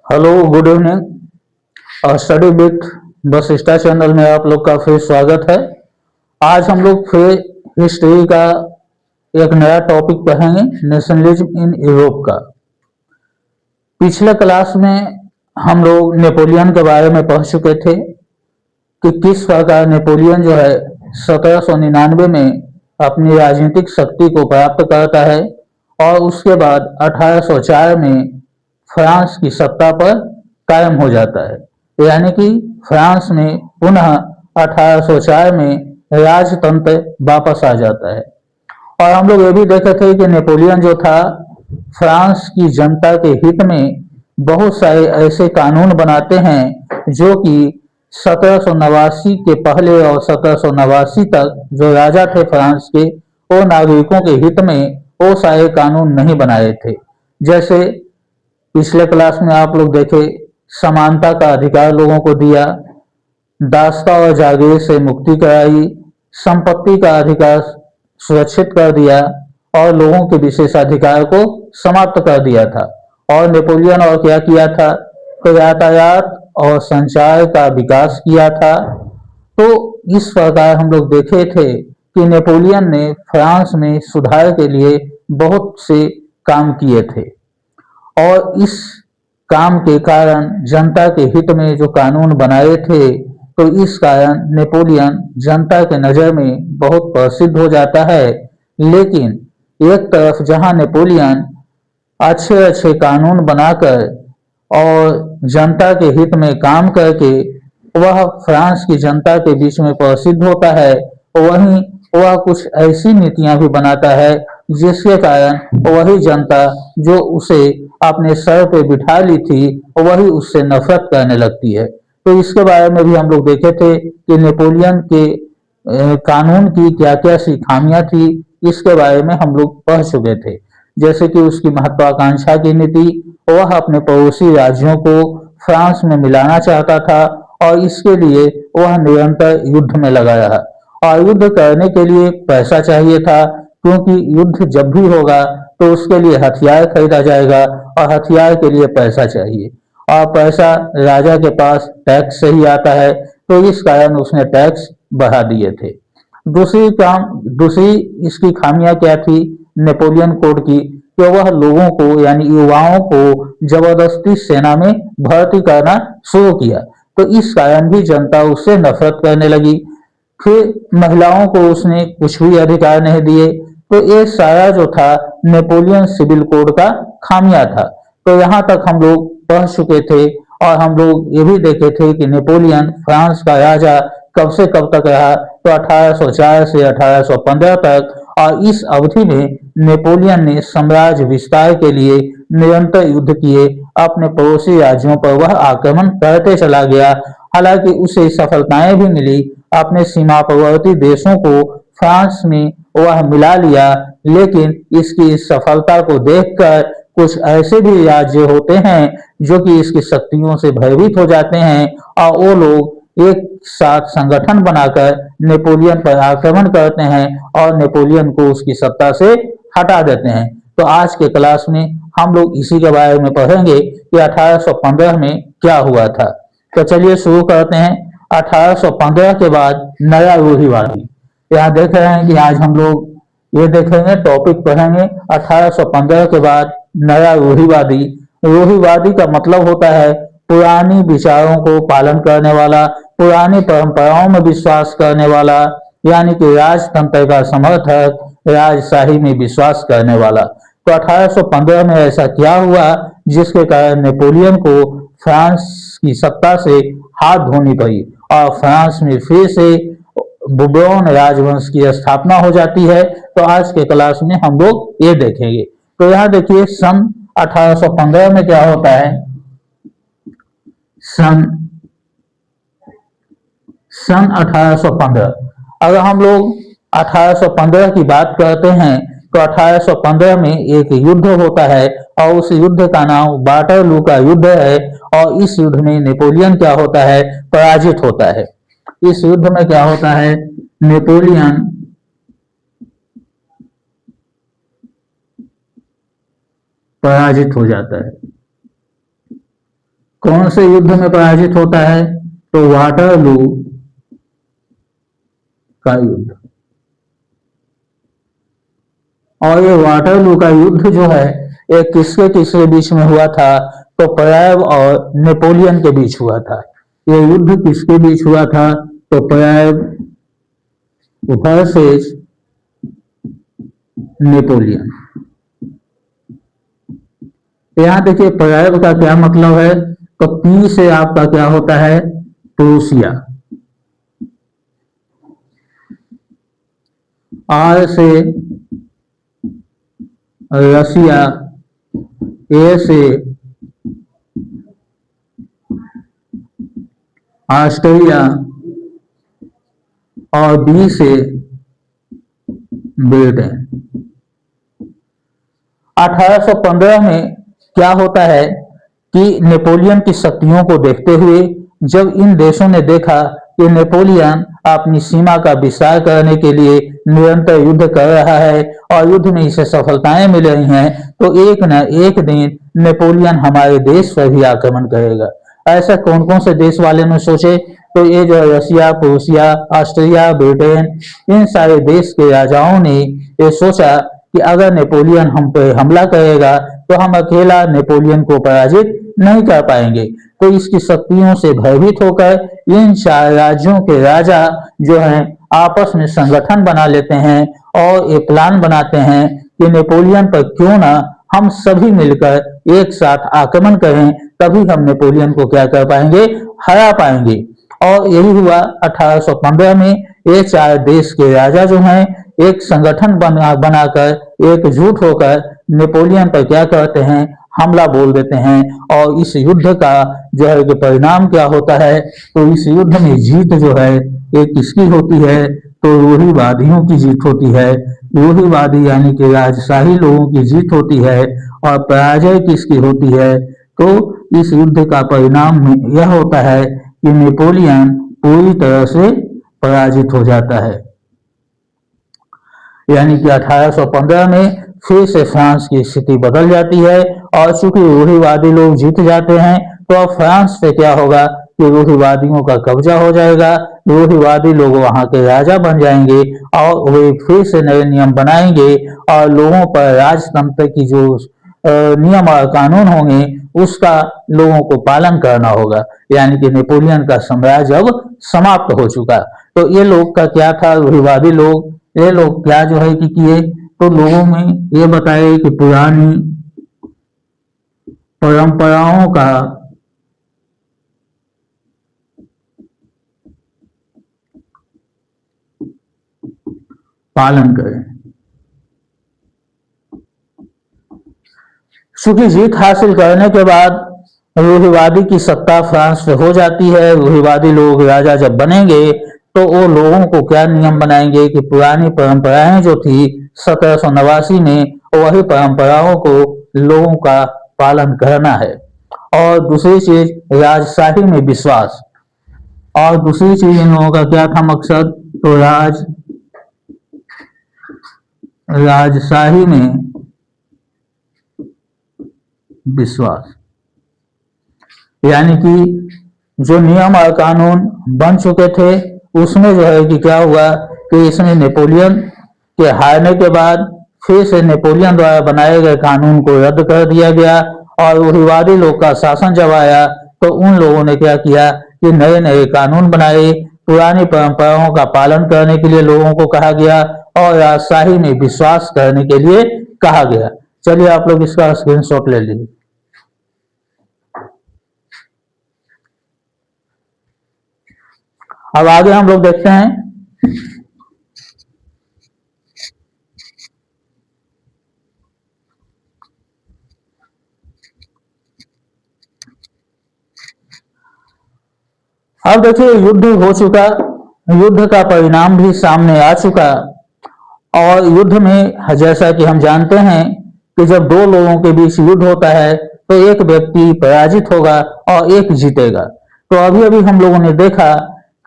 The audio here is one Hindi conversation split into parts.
Hello, good evening. Study with बस स्टार चैनल में आप लोग का फिर स्वागत है। आज हम लोग फिर हिस्ट्री का एक नया टॉपिक पढ़ेंगे, नेशनलिज्म इन यूरोप का। पिछले क्लास में हम लोग नेपोलियन के बारे में पढ़ चुके थे कि किस प्रकार नेपोलियन जो है 1799 में अपनी राजनीतिक शक्ति को प्राप्त करता है और उसके बाद 1804 में फ्रांस की सत्ता पर कायम हो जाता है। यानी कि फ्रांस में पुनः 1804 में राजतंत्र वापस आ जाता है। और हम लोग ये भी देखे थे कि नेपोलियन जो था फ्रांस की जनता के हित में बहुत सारे ऐसे कानून बनाते हैं जो कि 1789 के पहले और 1789 तक जो राजा थे फ्रांस के, वो नागरिकों के हित में वो सारे कानून नहीं बनाए थे। जैसे पिछले क्लास में आप लोग देखे, समानता का अधिकार लोगों को दिया, दासता और जागीर से मुक्ति कराई, संपत्ति का अधिकार सुरक्षित कर दिया और लोगों के विशेषाधिकार को समाप्त कर दिया था। और नेपोलियन और क्या किया था, तो यातायात और संचार का विकास किया था। तो इस प्रकार हम लोग देखे थे कि नेपोलियन ने फ्रांस में सुधार के लिए बहुत से काम किए थे और इस काम के कारण जनता के हित में जो कानून बनाए थे, तो इस कारण नेपोलियन जनता के नज़र में बहुत प्रसिद्ध हो जाता है। लेकिन एक तरफ जहां नेपोलियन अच्छे अच्छे कानून बनाकर और जनता के हित में काम करके वह फ्रांस की जनता के बीच में प्रसिद्ध होता है, वहीं वह कुछ ऐसी नीतियां भी बनाता है जिसके कारण वही जनता जो उसे अपने सर पे बिठा ली थी, वही उससे नफरत करने लगती है। तो इसके बारे में भी हम लोग देखे थे कि नेपोलियन के कानून की क्या क्या सी खामियां थी, इसके बारे में हम लोग पढ़ चुके थे। जैसे कि उसकी महत्वाकांक्षा की नीति, वह अपने पड़ोसी राज्यों को फ्रांस में मिलाना चाहता था और इसके लिए वह निरंतर युद्ध में लगा रहा। और युद्ध करने के लिए पैसा चाहिए था, क्योंकि युद्ध जब भी होगा तो उसके लिए हथियार खरीदा जाएगा और हथियार के लिए पैसा चाहिए और पैसा राजा के पास टैक्स से ही आता है। तो इस कारण उसने टैक्स बढ़ा दिए थे। दूसरी इसकी खामियां क्या थी नेपोलियन कोड की, कि वह लोगों को यानी युवाओं को जबरदस्ती सेना में भर्ती करना शुरू किया। तो इस कारण भी जनता उससे नफरत करने लगी। फिर महिलाओं को उसने कुछ भी अधिकार नहीं दिए। तो ये सारा जो था नेपोलियन सिविल कोड का खामिया था। तो यहाँ तक हम लोग पढ़ चुके थे और हम लोग ये भी देखे थे कि नेपोलियन फ्रांस का राजा कब से कब तक रहा, तो 1804 से 1815 तक। और इस अवधि में नेपोलियन ने साम्राज्य विस्तार के लिए निरंतर युद्ध किए, अपने पड़ोसी राज्यों पर वह आक्रमण करते चला गया। हालांकि उसे सफलताएं भी मिली, अपने सीमावर्ती देशों को फ्रांस में वह मिला लिया। लेकिन इसकी इस सफलता को देखकर कुछ ऐसे भी राज्य होते हैं जो कि इसकी शक्तियों से भयभीत हो जाते हैं और वो लोग एक साथ संगठन बनाकर नेपोलियन पर आक्रमण करते हैं और नेपोलियन को उसकी सत्ता से हटा देते हैं। तो आज के क्लास में हम लोग इसी के बारे में पढ़ेंगे कि 1815 में क्या हुआ था। तो चलिए शुरू करते हैं। 1815 के बाद नया रूढ़िवादी। यहाँ देख रहे हैं कि आज हम लोग ये देखेंगे, टॉपिक पढ़ेंगे 1815 के बाद नया रूढ़िवादी। रूढ़िवादी का मतलब होता है पुरानी विचारों को पालन करने वाला, पुरानी परंपराओं में विश्वास करने वाला, यानी कि राजतंत्र का समर्थक, राजशाही में विश्वास करने वाला। तो 1815 में ऐसा क्या हुआ जिसके कारण नेपोलियन को फ्रांस की सत्ता से हाथ धोनी पड़ी और फ्रांस में फिर से बुबोन राजवंश की स्थापना हो जाती है। तो आज के क्लास में हम लोग ये देखेंगे। तो यहाँ देखिए, सन 1815 में क्या होता है। सन सन 1815, अगर हम लोग 1815 की बात करते हैं तो 1815 में एक युद्ध होता है और उस युद्ध का नाम वाटरलू का युद्ध है। और इस युद्ध में नेपोलियन क्या होता है, पराजित होता है। इस युद्ध में क्या होता है, नेपोलियन पराजित हो जाता है। कौन से युद्ध में पराजित होता है? तो वाटरलू का युद्ध। और ये वाटरलू का युद्ध जो है ये किसके किसके बीच में हुआ था? तो परायव और नेपोलियन के बीच हुआ था। ये युद्ध किसके बीच हुआ था? तो परायव वर्सेस नेपोलियन। यहां देखिए परायव का क्या मतलब है? तो पी से आपका क्या होता है? प्रूसिया। आर से रसिया, ए से ऑस्ट्रेलिया और बी से ब्रिटेन। 1815 में क्या होता है कि नेपोलियन की शक्तियों को देखते हुए जब इन देशों ने देखा कि नेपोलियन अपनी सीमा का विस्तार करने के लिए निरंतर युद्ध कर रहा है और युद्ध में इसे सफलताएं मिल रही हैं, तो एक न एक दिन नेपोलियन हमारे देश पर भी आक्रमण करेगा। ऐसा कौन कौन से देश वाले ने सोचे? तो ये जो रसिया, प्रूसिया, ऑस्ट्रिया, ब्रिटेन, इन सारे देश के राजाओं ने ये सोचा कि अगर नेपोलियन हम पे हमला करेगा तो हम अकेला नेपोलियन को पराजित नहीं कर पाएंगे। तो इसकी शक्तियों से भयभीत होकर इन चार राज्यों के राजा जो हैं आपस में संगठन बना लेते हैं और एक प्लान बनाते हैं कि नेपोलियन पर क्यों ना हम सभी मिलकर एक साथ आक्रमण करें, तभी हम नेपोलियन को क्या कर पाएंगे? हरा पाएंगे। और यही हुआ 1815 में। ये चार देश के राजा जो हैं एक संगठन बनाकर एकजुट होकर नेपोलियन पर क्या करते हैं? हमला बोल देते हैं। और इस युद्ध का जो है कि परिणाम क्या होता है? तो इस युद्ध में जीत जो है ये किसकी होती है? तो रूढ़िवादियों की जीत होती है। रूढ़िवादी यानी कि राजशाही लोगों की जीत होती है। और पराजय किसकी होती है? तो इस युद्ध का परिणाम यह होता है कि नेपोलियन पूरी तरह से पराजित हो जाता है। यानी कि 1815 में फिर से फ्रांस की स्थिति बदल जाती है और चूंकि रूढ़िवादी लोग जीत जाते हैं तो अब फ्रांस पे क्या होगा कि रूढ़िवादियों का कब्जा हो जाएगा। रूढ़िवादी लोग वहां के राजा बन जाएंगे और वे फिर से नए नियम बनाएंगे और लोगों पर राजतंत्र की जो नियम और कानून होंगे उसका लोगों को पालन करना होगा। यानी कि नेपोलियन का साम्राज्य अब समाप्त हो चुका। तो ये लोग का क्या था? रूढ़िवादी लोग ये लोग क्या जो है कि किए? तो लोगों में ये बताए कि पुरानी परंपराओं का पालन करें। चूंकि जीत हासिल करने के बाद रूढ़िवादी की सत्ता फ्रांस पे हो जाती है, रूढ़िवादी लोग राजा जब बनेंगे तो वो लोगों को क्या नियम बनाएंगे कि पुरानी परंपराएं जो थी 1789 में, वही परंपराओं को लोगों का पालन करना है। और दूसरी चीज राजशाही में विश्वास। और दूसरी चीज इन लोगों का क्या था मकसद? तो राजशाही में विश्वास। यानी कि जो नियम और कानून बन चुके थे उसमें जो है कि क्या हुआ कि इसमें नेपोलियन के हारने के बाद फिर से नेपोलियन द्वारा बनाए गए कानून को रद्द कर दिया गया और रूढ़िवादी लोग का शासन जब आया तो उन लोगों ने क्या किया कि नए नए कानून बनाए। पुरानी परंपराओं का पालन करने के लिए लोगों को कहा गया और राजशाही में विश्वास करने के लिए कहा गया। चलिए आप लोग इसका स्क्रीनशॉट ले लीजिए। अब आगे हम लोग देखते हैं अब देखिए युद्ध हो चुका, युद्ध का परिणाम भी सामने आ चुका। और युद्ध में जैसा कि हम जानते हैं कि जब दो लोगों के बीच युद्ध होता है तो एक व्यक्ति पराजित होगा और एक जीतेगा। तो अभी अभी हम लोगों ने देखा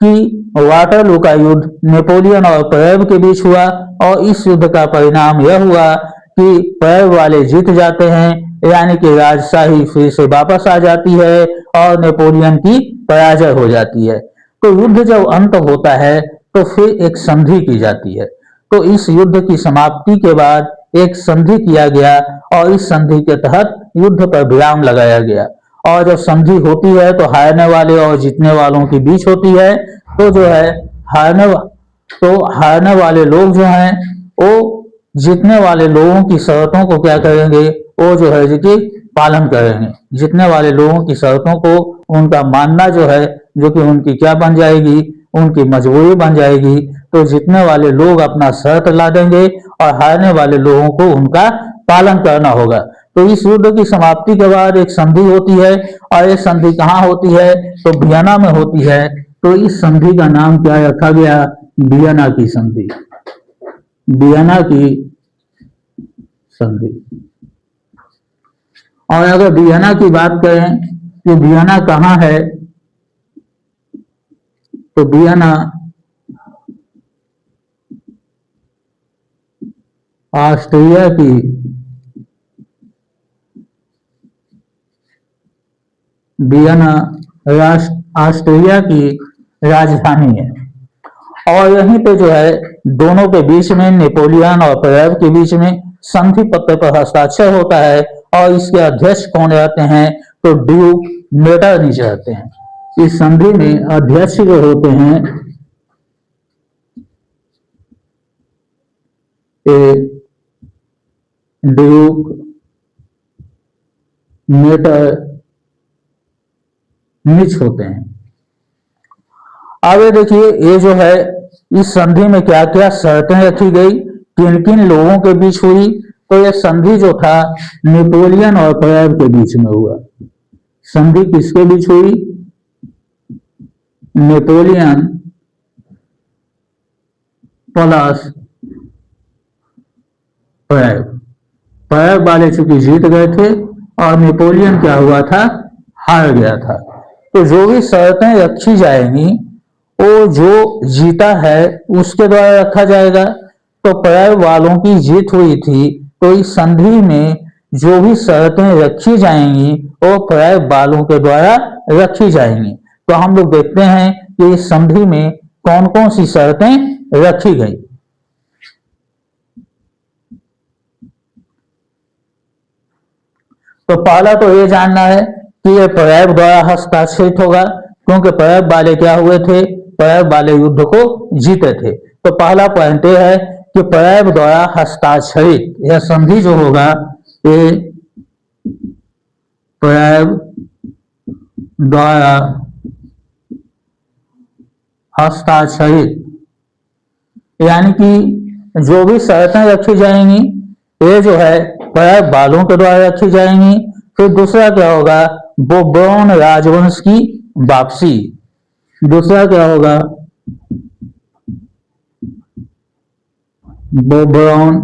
कि वाटरलू का युद्ध नेपोलियन और परेव के बीच हुआ और इस युद्ध का परिणाम यह हुआ कि परेव वाले जीत जाते हैं यानी कि राजशाही फिर से वापस आ जाती है और नेपोलियन की पराजय हो जाती है। तो युद्ध जब अंत होता है तो फिर एक संधि की जाती है। तो इस युद्ध की समाप्ति के बाद एक संधि किया गया और इस संधि के तहत युद्ध पर विराम लगाया गया। और जब संधि होती है तो हारने वाले और जीतने वालों के बीच होती है। तो जो है हारने तो हारने वाले लोग जो हैं वो जीतने वाले लोगों की शर्तों को क्या करेंगे, वो जो है कि पालन करेंगे। जीतने वाले लोगों की शर्तों को उनका मानना जो है, जो कि उनकी क्या बन जाएगी, उनकी मजबूरी बन जाएगी। तो जीतने वाले लोग अपना शर्त ला देंगे और हारने वाले लोगों को उनका पालन करना होगा। तो इस युद्ध की समाप्ति के बाद एक संधि होती है और ये संधि कहाँ होती है, तो वियना में होती है। तो इस संधि का नाम क्या रखा गया, वियना की संधि। वियना की संधि। और अगर वियना की बात करें कि वियना कहाँ है, तो वियना ऑस्ट्रिया की वियना ऑस्ट्रिया की राजधानी है। और यहीं पे जो है दोनों के बीच में, नेपोलियन और परेव के बीच में संधि पत्र पर हस्ताक्षर होता है। और इसके अध्यक्ष कौन रहते हैं, तो ड्यूक मेटरनिच रहते हैं। इस संधि में अध्यक्ष जो होते हैं ड्यूक मेटरनिच होते हैं। आगे देखिए ये जो है इस संधि में क्या क्या शर्तें रखी गई, किन किन लोगों के बीच हुई। तो ये संधि जो था नेपोलियन और परेव के बीच में हुआ। संधि किसके बीच हुई, नेपोलियन प्लस परेव। परेव वाले चूंकि जीत गए थे और नेपोलियन क्या हुआ था, हार गया था। तो जो भी शर्तें रखी जाएंगी वो जो जीता है उसके द्वारा रखा जाएगा। तो परेव वालों की जीत हुई थी, तो इस संधि में जो भी शर्तें रखी जाएंगी वो परेव वालों के द्वारा रखी जाएंगी। तो हम लोग देखते हैं कि इस संधि में कौन कौन सी शर्तें रखी गई। तो पहला तो ये जानना है कि ये परेव द्वारा हस्ताक्षरित होगा, क्योंकि परेव वाले क्या हुए थे, परेव वाले युद्ध को जीते थे। तो पहला पॉइंट ये है कि परेव द्वारा हस्ताक्षरित यह संधि जो होगा ये परेव द्वारा हस्ताक्षरित, यानी कि जो भी शर्तें रखी जाएंगी ये जो है परेव वालों के द्वारा रखी जाएंगी। फिर दूसरा क्या होगा, बोर्बोन राजवंश की वापसी। दूसरा क्या होगा, बोर्बोन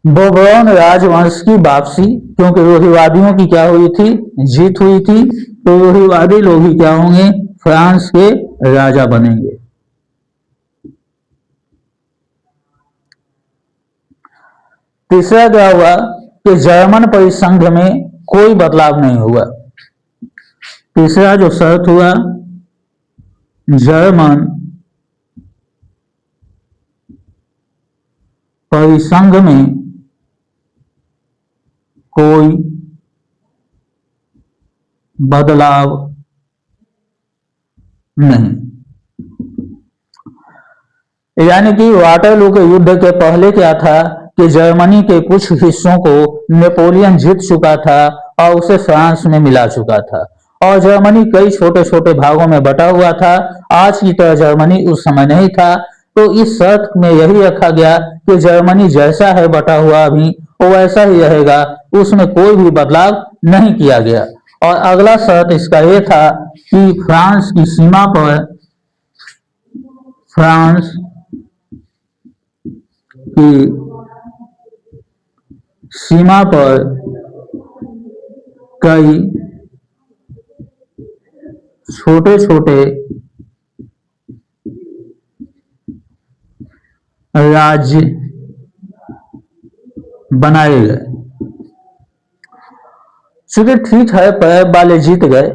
बोर्बोन राजवंश की वापसी, क्योंकि रूढ़िवादियों की क्या हुई थी, जीत हुई थी। तो रूढ़िवादी लोग ही क्या होंगे, फ्रांस के राजा बनेंगे। तीसरा क्या हुआ कि जर्मन परिसंघ में कोई बदलाव नहीं हुआ। तीसरा जो शर्त हुआ, जर्मन परिसंघ में कोई बदलाव नहीं। यानी कि वाटरलू के युद्ध के पहले क्या था कि जर्मनी के कुछ हिस्सों को नेपोलियन जीत चुका था और उसे फ्रांस में मिला चुका था। और जर्मनी कई छोटे छोटे भागों में बटा हुआ था। आज की तरह जर्मनी उस समय नहीं था। तो इस शर्त में यही रखा गया कि जर्मनी जैसा है बटा हुआ अभी वो वैसा ही रहेगा, उसमें कोई भी बदलाव नहीं किया गया। और अगला शर्त इसका यह था कि फ्रांस की सीमा पर, फ्रांस की सीमा पर कई छोटे छोटे राज्य बनाए गए। चूंकि ठीक है, पैब वाले जीत गए।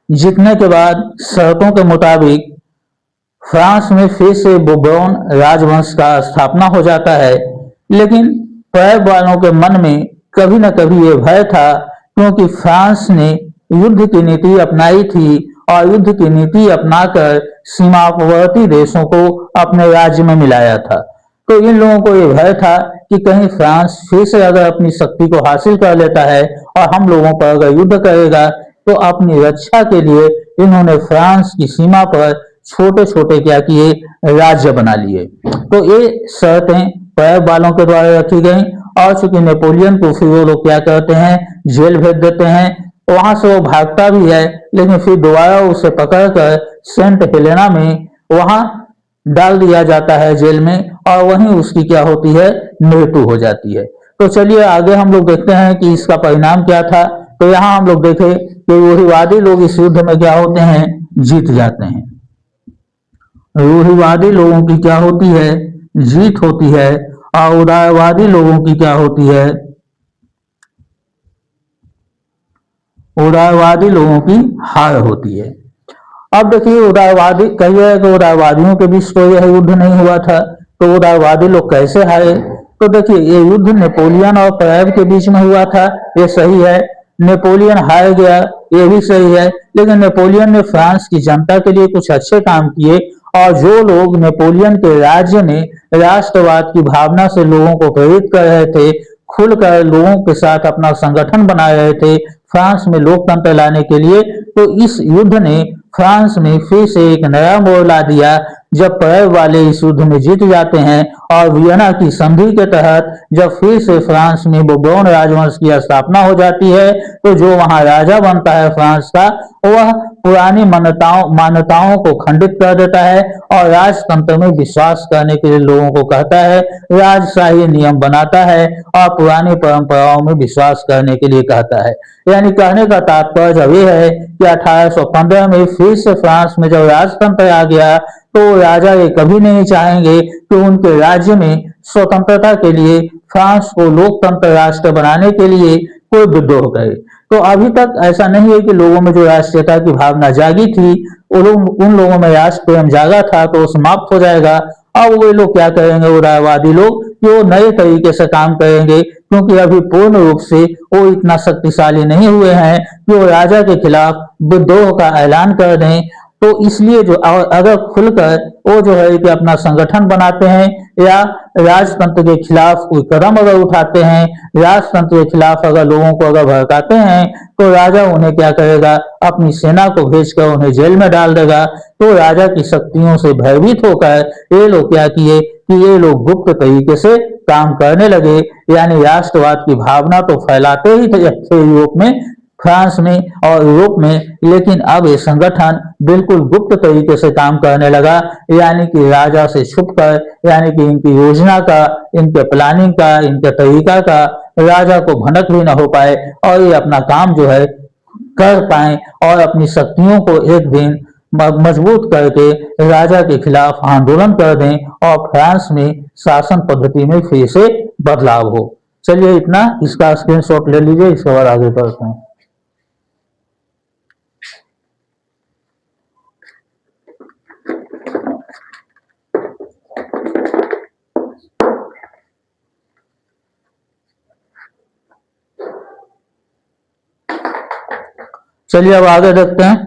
जीतने के बाद शर्तों के मुताबिक फ्रांस में फिर से बोबोन राजवंश का स्थापना हो जाता है। लेकिन पैब वालों के मन में कभी न कभी ये भय था, क्योंकि फ्रांस ने युद्ध की नीति अपनाई थी और युद्ध की नीति अपनाकर सीमावर्ती देशों को अपने राज्य में मिलाया था। तो इन लोगों को ये भय था कि कहीं फ्रांस फिर से अगर अपनी शक्ति को हासिल कर लेता है और हम लोगों पर अगर युद्ध करेगा, तो अपनी रक्षा के लिए इन्होंने फ्रांस की सीमा पर छोटे छोटे क्या किए, राज्य बना लिए। तो ये शर्तें पैब वालों के द्वारा रखी गई। और चूंकि नेपोलियन को फिर वो लोग क्या करते हैं, जेल भेज देते हैं। वहां से वो भागता भी है, लेकिन फिर दोबारा उसे पकड़कर सेंट हेलेना में वहां डाल दिया जाता है जेल में, और वहीं उसकी क्या होती है, मृत्यु हो जाती है। तो चलिए आगे हम लोग देखते हैं कि इसका परिणाम क्या था। तो यहाँ हम लोग देखें कि रूढ़िवादी लोग इस युद्ध में क्या होते हैं, जीत जाते हैं। रूढ़िवादी लोगों की क्या होती है, जीत होती है, और उदारवादी लोगों की क्या होती है, उदारवादी लोगों की हार होती है। अब देखिए, उदारवादी कहिए कि उदारवादियों के बीच तो यह युद्ध नहीं हुआ था, तो उदारवादी लोग कैसे हारे। तो देखिए, ये युद्ध नेपोलियन और पैब के बीच में हुआ था, ये सही है। नेपोलियन हार गया, ये भी सही है। लेकिन नेपोलियन ने फ्रांस की जनता के लिए कुछ अच्छे काम किए, और जो लोग नेपोलियन के राज्य में राष्ट्रवाद की भावना से लोगों को प्रेरित कर रहे थे, खुलकर लोगों के साथ अपना संगठन बना रहे थे फ्रांस में लोकतंत्र लाने के लिए, तो इस युद्ध ने फ्रांस में फिर से एक नया मोड़ ला दिया। जब पैब वाले इस युद्ध में जीत जाते हैं और वियना की संधि के तहत जब फिर से फ्रांस में बोबोन राजवंश की स्थापना हो जाती है, तो जो वहां राजा बनता है फ्रांस का, वह पुरानी मान्यताओं को खंडित कर देता है और राजतंत्र में विश्वास करने के लिए लोगों को कहता है, राजशाही नियम बनाता है और पुरानी परंपराओं में विश्वास करने के लिए कहता है। यानी कहने का तात्पर्य जब ये है कि 1815 में फिर से फ्रांस में जब राजतंत्र आ गया, तो राजा ये कभी नहीं चाहेंगे कि उनके राज्य में स्वतंत्रता के लिए फ्रांस को लोकतंत्र राष्ट्र बनाने के लिए कोई विद्रोह करे। तो अभी तक ऐसा नहीं है कि लोगों में जो राष्ट्रीयता की भावना जागी थी, उन लोगों में राष्ट्र प्रेम जागा था, तो वो समाप्त हो जाएगा। अब वो लोग क्या करेंगे, उदारवादी लोग, कि वो नए तरीके से काम करेंगे, क्योंकि अभी पूर्ण रूप से वो इतना शक्तिशाली नहीं हुए हैं कि वो राजा के खिलाफ विद्रोह का ऐलान कर दें। तो इसलिए जो अगर खुलकर वो जो है कि अपना संगठन बनाते हैं या राजतंत्र के खिलाफ कोई कदम अगर उठाते हैं, राजतंत्र के खिलाफ अगर लोगों को अगर भड़काते हैं, तो राजा उन्हें क्या करेगा, अपनी सेना को भेजकर उन्हें जेल में डाल देगा। तो राजा की शक्तियों से भयभीत होकर ये लोग क्या किए कि ये लोग गुप्त तरीके से काम करने लगे, यानी राष्ट्रवाद की भावना तो फैलाते ही थे यूरोप में, फ्रांस में और यूरोप में, लेकिन अब ये संगठन बिल्कुल गुप्त तरीके से काम करने लगा। यानी कि राजा से छुपकर, यानी कि इनकी योजना का, इनके प्लानिंग का, इनके तरीका का राजा को भनक भी न हो पाए, और ये अपना काम जो है कर पाए और अपनी शक्तियों को एक दिन मजबूत करके राजा के खिलाफ आंदोलन कर दें और फ्रांस में शासन पद्धति में फिर से बदलाव हो। चलिए इतना, इसका स्क्रीनशॉट ले लीजिए, इसके बाद आगे बढ़ते हैं। चलिए अब आगे देखते हैं।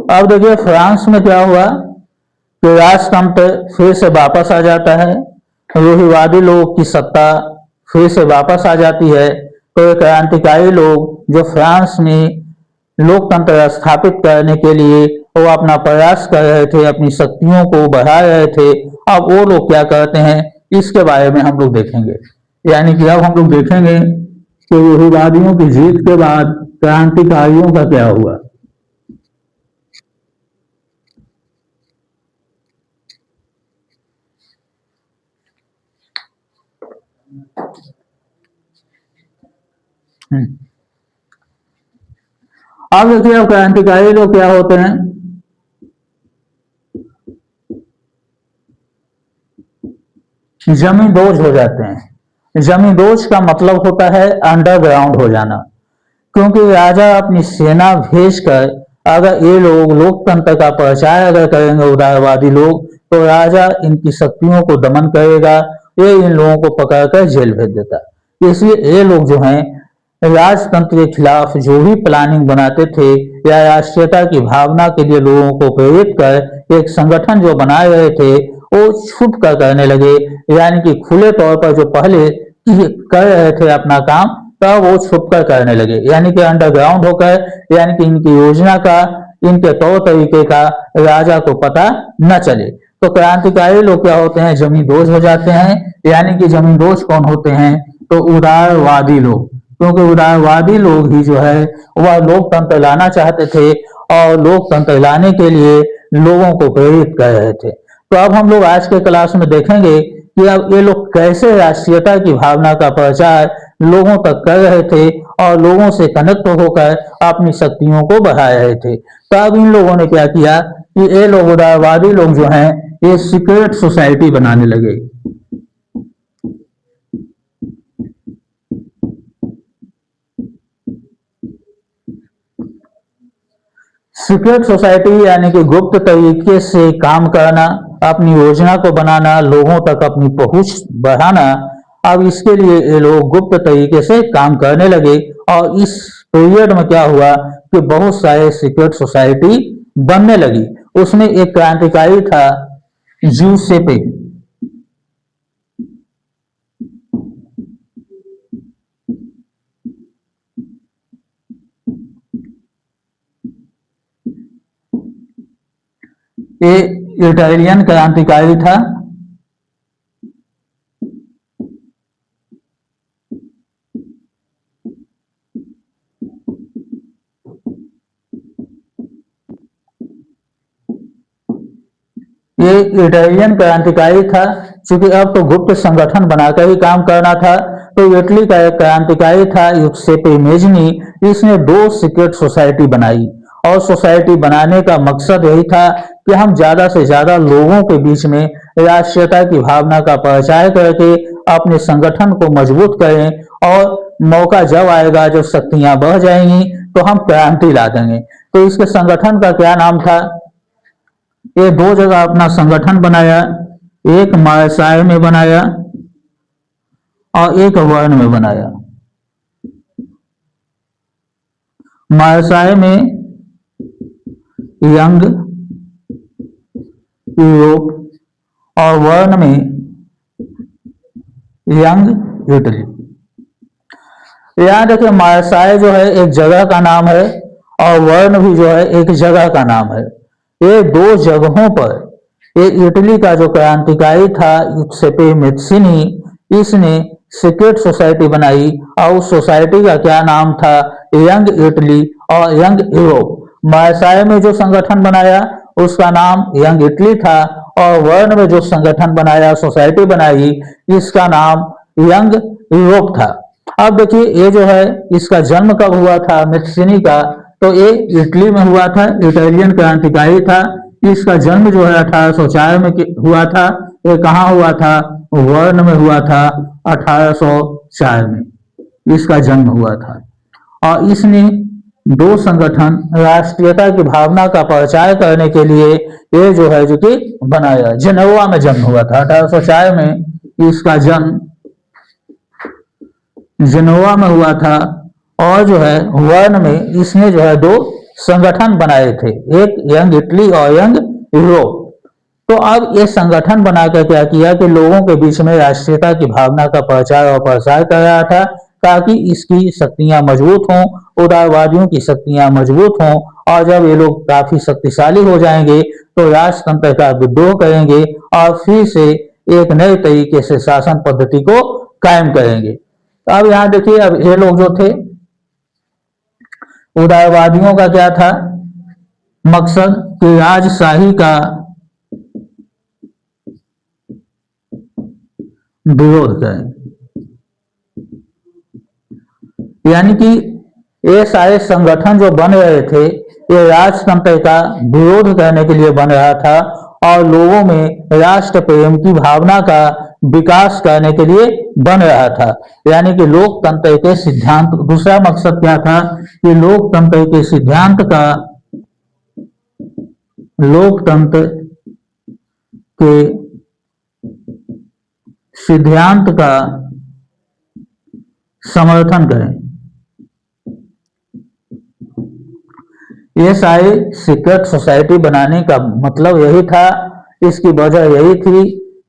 अब देखिए फ्रांस में क्या हुआ कि राजतंत्र फिर से वापस आ जाता है, रूढ़िवादी लोगों की सत्ता फिर से वापस आ जाती है। तो ये क्रांतिकारी लोग जो फ्रांस में लोकतंत्र स्थापित करने के लिए वो अपना प्रयास कर रहे थे, अपनी शक्तियों को बढ़ा रहे थे, अब वो लोग क्या करते हैं, इसके बारे में हम लोग देखेंगे। यानी कि अब हम लोग देखेंगे कि रूढ़िवादियों की जीत के बाद क्रांतिकारियों का क्या हुआ। अब देखिए, अब क्रांतिकारी लोग क्या होते हैं। जमींदोज हो जाते हैं। जमींदोज का मतलब होता है अंडरग्राउंड हो जाना, क्योंकि राजा अपनी सेना भेजकर अगर ये लोग लोकतंत्र का प्रचार अगर करेंगे उदारवादी लोग, तो राजा इनकी शक्तियों को दमन करेगा, ये इन लोगों को पकड़कर जेल भेज देता। इसलिए ये लोग जो हैं राजतंत्र के खिलाफ जो भी प्लानिंग बनाते थे या राष्ट्रीयता की भावना के लिए लोगों को प्रेरित कर एक संगठन जो बनाए रहे थे वो छुप कर करने लगे, यानी कि खुले तौर पर जो पहले कर रहे थे अपना काम, तब वो छुप कर करने लगे, यानी कि अंडरग्राउंड होकर, यानी कि इनकी योजना का, इनके तौर तरीके का राजा को पता न चले। तो क्रांतिकारी लोग क्या होते हैं, जमींदोज हो जाते हैं। यानी कि जमींदोज कौन होते हैं, तो उदारवादी लोग, क्योंकि उदारवादी लोग ही जो है वह लोकतंत्र लाना चाहते थे और लोकतंत्र लाने के लिए लोगों को प्रेरित कर रहे थे। तो अब हम लोग आज के क्लास में देखेंगे कि अब ये लोग कैसे राष्ट्रीयता की भावना का प्रचार लोगों तक कर रहे थे और लोगों से कनेक्ट होकर अपनी शक्तियों को बढ़ा रहे थे। तो अब इन लोगों ने क्या किया कि ये लोग उदारवादी लोग जो हैं ये सीक्रेट सोसाइटी बनाने लगे। सीक्रेट सोसाइटी यानी कि गुप्त तरीके से काम करना, अपनी योजना को बनाना, लोगों तक अपनी पहुंच बढ़ाना। अब इसके लिए ये लोग गुप्त तरीके से काम करने लगे और इस पीरियड में क्या हुआ कि बहुत सारे सीक्रेट सोसाइटी बनने लगी। उसमें एक क्रांतिकारी था जूसेपे। ये इटालियन क्रांतिकारी था। ये इटालियन क्रांतिकारी था। क्योंकि अब तो गुप्त संगठन बनाकर ही काम करना था, तो इटली का एक क्रांतिकारी था यूसेपे मेजनी। इसने 2 सीक्रेट सोसाइटी बनाई और सोसाइटी बनाने का मकसद यही था कि हम ज्यादा से ज्यादा लोगों के बीच में राष्ट्रीयता की भावना का प्रचार करके अपने संगठन को मजबूत करें और मौका जब आएगा, जब शक्तियां बढ़ जाएंगी, तो हम क्रांति ला देंगे। तो इसके संगठन का क्या नाम था, ये 2 जगह अपना संगठन बनाया, एक मार्साय में बनाया और एक वर्ण में बनाया। मार्साय में यंग यूरोप और वर्ण में यंग इटली। यहां देखिए, मार्साय जो है एक जगह का नाम है और वर्ण भी जो है एक जगह का नाम है। ये 2 जगहों पर ये इटली का जो क्रांतिकारी था यूसेपे मेज़िनी, इसने सीक्रेट सोसाइटी बनाई और उस सोसाइटी का क्या नाम था, यंग इटली और यंग यूरोप। मार्साय में जो संगठन बनाया उसका नाम यंग इटली था और वर्ण में जो संगठन बनाया, सोसाइटी बनाई, इसका नाम यंग यूरोप था। अब देखिए, ये जो है इसका जन्म कब हुआ था मेज़िनी का, तो ये इटली में हुआ था, इटालियन क्रांतिकारी था। इसका जन्म जो है 1804 में हुआ था। ये कहाँ हुआ था, वर्ण में हुआ था, 1804 में इसका जन्म हुआ था। और इसने 2 संगठन राष्ट्रीयता की भावना का प्रचार करने के लिए ये जो है जो कि बनाया। जेनेवा में जन्म हुआ था 1804 में, इसका जन्म जेनेवा में हुआ था। और जो है वर्ण में इसने जो है 2 संगठन बनाए थे, एक यंग इटली और यंग यूरोप। तो अब ये संगठन बनाकर क्या किया कि लोगों के बीच में राष्ट्रीयता की भावना का प्रचार और प्रसार कर रहा था, ताकि इसकी शक्तियां मजबूत हों, उदारवादियों की शक्तियां मजबूत हों, और जब ये लोग काफी शक्तिशाली हो जाएंगे तो राजतंत्र का विद्रोह करेंगे और फिर से एक नए तरीके से शासन पद्धति को कायम करेंगे। अब यहाँ देखिए, अब ये लोग जो थे उदारवादियों का क्या था मकसद कि राजशाही का विरोध करें, यानी कि ये सारे संगठन जो बन रहे थे ये राजतंत्र का विरोध करने के लिए बन रहा था और लोगों में राष्ट्र प्रेम की भावना का विकास करने के लिए बन रहा था। यानी कि लोकतंत्र के सिद्धांत, दूसरा मकसद क्या था कि लोकतंत्र के सिद्धांत का समर्थन करें। ये सारी सीक्रेट सोसाइटी बनाने का मतलब यही था, इसकी वजह यही थी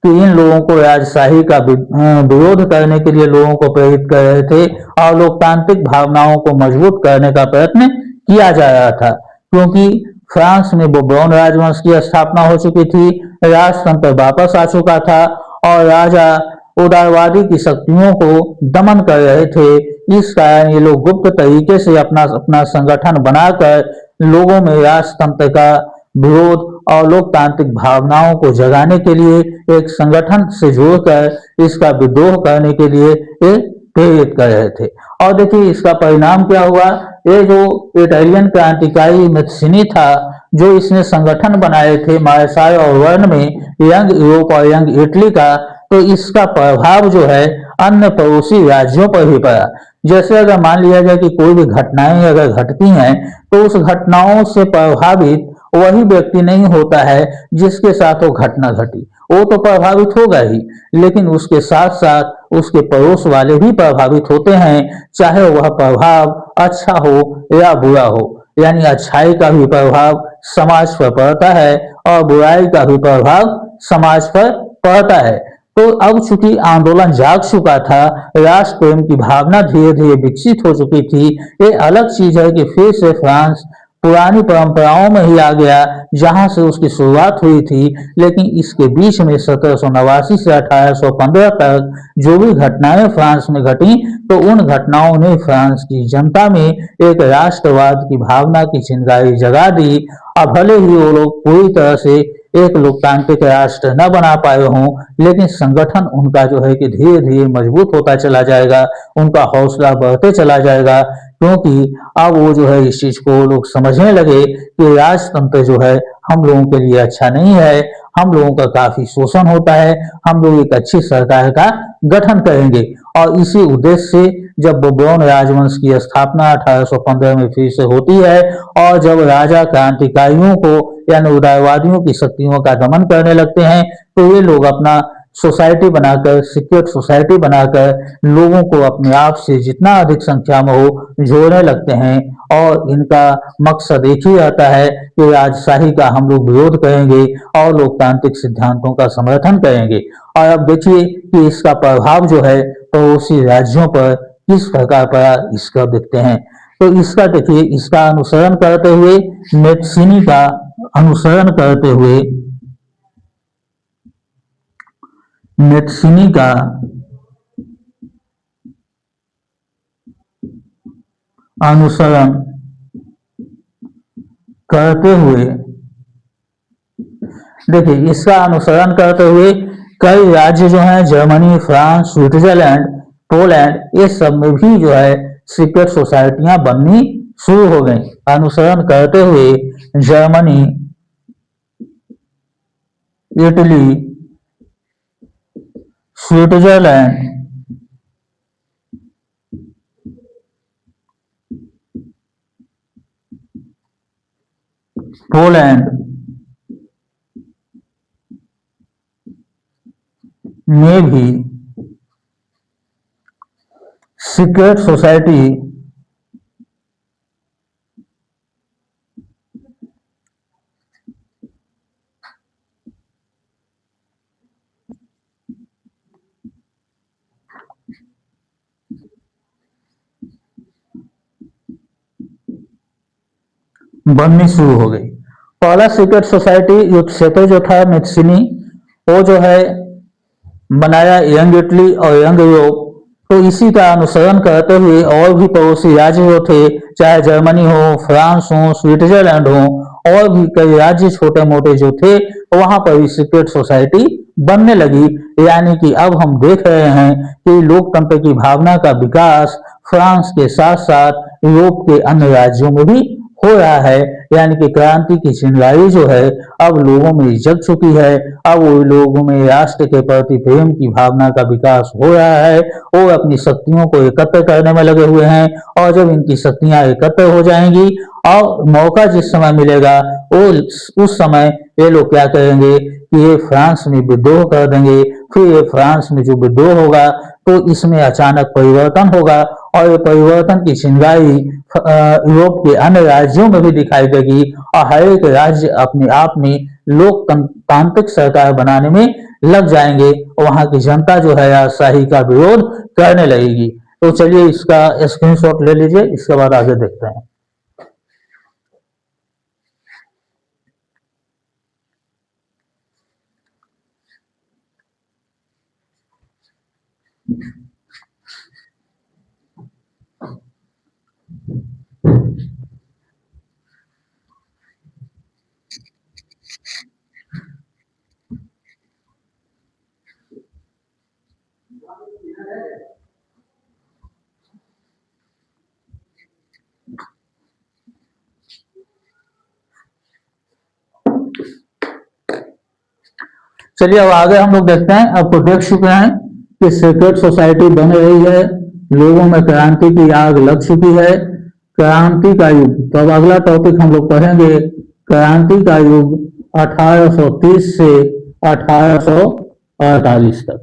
कि इन लोगों को राजशाही का विरोध करने के लिए लोगों को प्रेरित कर रहे थे और लोकतांत्रिक भावनाओं को मजबूत करने का प्रयत्न किया जा रहा था, क्योंकि फ्रांस में बोर्बोन राजवंश की स्थापना हो चुकी थी, राजतंत्र वापस आ चुका था और राजा उदारवादी की शक्तियों को दमन कर रहे थे। इस कारण ये लोग गुप्त तरीके से अपना अपना संगठन बनाकर लोगों में राजतंत्र का विरोध और लोकतांत्रिक भावनाओं को जगाने के लिए एक संगठन से जोड़कर इसका विद्रोह करने के लिए प्रेरित कर रहे थे। और देखिए इसका परिणाम क्या हुआ। ये जो इटालियन क्रांतिकारी मैत्सिनी था, जो इसने संगठन बनाए थे मार्शाल और वर्ण में यंग यूरोप और यंग इटली का, तो इसका प्रभाव जो है अन्य पड़ोसी राज्यों पर भी पड़ा। जैसे अगर मान लिया जाए कि कोई भी घटनाएं अगर घटती हैं तो उस घटनाओं से प्रभावित वही व्यक्ति नहीं होता है जिसके साथ वो घटना घटी, वो तो प्रभावित होगा ही, लेकिन उसके साथ साथ उसके पड़ोस वाले भी प्रभावित होते हैं, चाहे वह प्रभाव अच्छा हो या बुरा हो। यानी अच्छाई का भी प्रभाव समाज पर पड़ता है और बुराई का भी प्रभाव समाज पर पड़ता है। तो अब चूंकि आंदोलन जाग चुका था, राष्ट्र प्रेम की भावना धीरे धीरे विकसित हो चुकी थी, ये अलग चीज है कि फिर से फ्रांस पुरानी परंपराओं में ही आ गया जहां से उसकी शुरुआत हुई थी। लेकिन इसके बीच में 1789 से 1815 तक जो भी घटनाएं फ्रांस में घटी, तो उन घटनाओं ने फ्रांस की जनता में एक राष्ट्रवाद की भावना की चिंगारी जगा दी। अब भले ही वो लोग पूरी तरह से एक लोकतांत्रिक राष्ट्र न बना पाए हों, लेकिन संगठन उनका जो है कि धीरे धीरे मजबूत होता चला जाएगा, उनका हौसला बढ़ते चला जाएगा, क्योंकि अब वो जो है इस चीज को लोग समझने लगे कि राजतंत्र जो है हम लोगों के लिए अच्छा नहीं है, हम लोगों का काफी शोषण होता है, हम लोग एक अच्छी सरकार का गठन करेंगे। और इसी उद्देश्य से जब बोर्बोन राजवंश की स्थापना 1815 में फिर से होती है और जब राजा क्रांतिकारियों को यानी उदारवादियों की शक्तियों का दमन करने लगते हैं, तो ये लोग अपना सोसाइटी बनाकर, सीक्रेट सोसाइटी बनाकर लोगों को अपने आप से जितना अधिक संख्या में हो जोड़ने लगते हैं और इनका मकसद एक ही रहता है कि राजशाही का हम लोग विरोध करेंगे और लोकतांत्रिक सिद्धांतों का समर्थन करेंगे। और अब देखिए कि इसका प्रभाव जो है पड़ोसी राज्यों पर किस प्रकार पड़ा, इसका देखते हैं। तो इसका देखिए, इसका अनुसरण करते हुए मैत्सिनी का अनुसरण करते हुए मैत्सिनी का अनुसरण करते हुए देखिए, इसका अनुसरण करते हुए कई राज्य जो हैं जर्मनी, फ्रांस, स्विट्जरलैंड, पोलैंड, ये सब में भी जो है सीक्रेट सोसाइटियां बननी शुरू हो गई। अनुसरण करते हुए जर्मनी, इटली, स्विट्जरलैंड, पोलैंड में भी सीक्रेट सोसाइटी बननी शुरू हो गई। पहला सीक्रेट सोसाइटी युद्धक्षेत्र जो था मैत्सिनी, वो जो है बनाया यंग इटली और यंग यूरोप तो इसी का अनुसरण करते हुए और भी पड़ोसी राज्य जो थे, चाहे जर्मनी हो, फ्रांस हो, स्विट्जरलैंड हो, और भी कई राज्य छोटे मोटे जो थे, वहां पर भी सीक्रेट सोसाइटी बनने लगी। यानी कि अब हम देख रहे हैं कि लोकतंत्र की भावना का विकास फ्रांस के साथ साथ यूरोप के अन्य राज्यों में भी हो रहा है। यानी कि क्रांति की चिंगारी जो है अब लोगों में जग चुकी है। अब वो लोगों में राष्ट्र के प्रति प्रेम की भावना का विकास हो रहा है। वो अपनी शक्तियों को एकत्र करने में लगे हुए हैं, और जब इनकी शक्तियां एकत्र हो जाएंगी और मौका जिस समय मिलेगा, वो उस समय ये लोग क्या करेंगे कि ये फ्रांस में विद्रोह कर देंगे। फिर ये फ्रांस में जो विद्रोह होगा तो इसमें अचानक परिवर्तन होगा, और ये परिवर्तन की चिंगारी यूरोप के अन्य राज्यों में भी दिखाई देगी, और हर एक राज्य अपने आप में लोकतांत्रिक सरकार बनाने में लग जाएंगे, और वहां की जनता जो है राजशाही का विरोध करने लगेगी। तो चलिए इसका स्क्रीनशॉट ले लीजिए, इसके बाद आगे देखते हैं। चलिए अब आगे हम लोग देखते हैं। आपको देख चुके हैं कि सीक्रेट सोसाइटी बन रही है, लोगों में क्रांति की आग लग चुकी है, क्रांति का युग। तो अब अगला टॉपिक हम लोग पढ़ेंगे, क्रांति का युग 1830 से 1848 तक।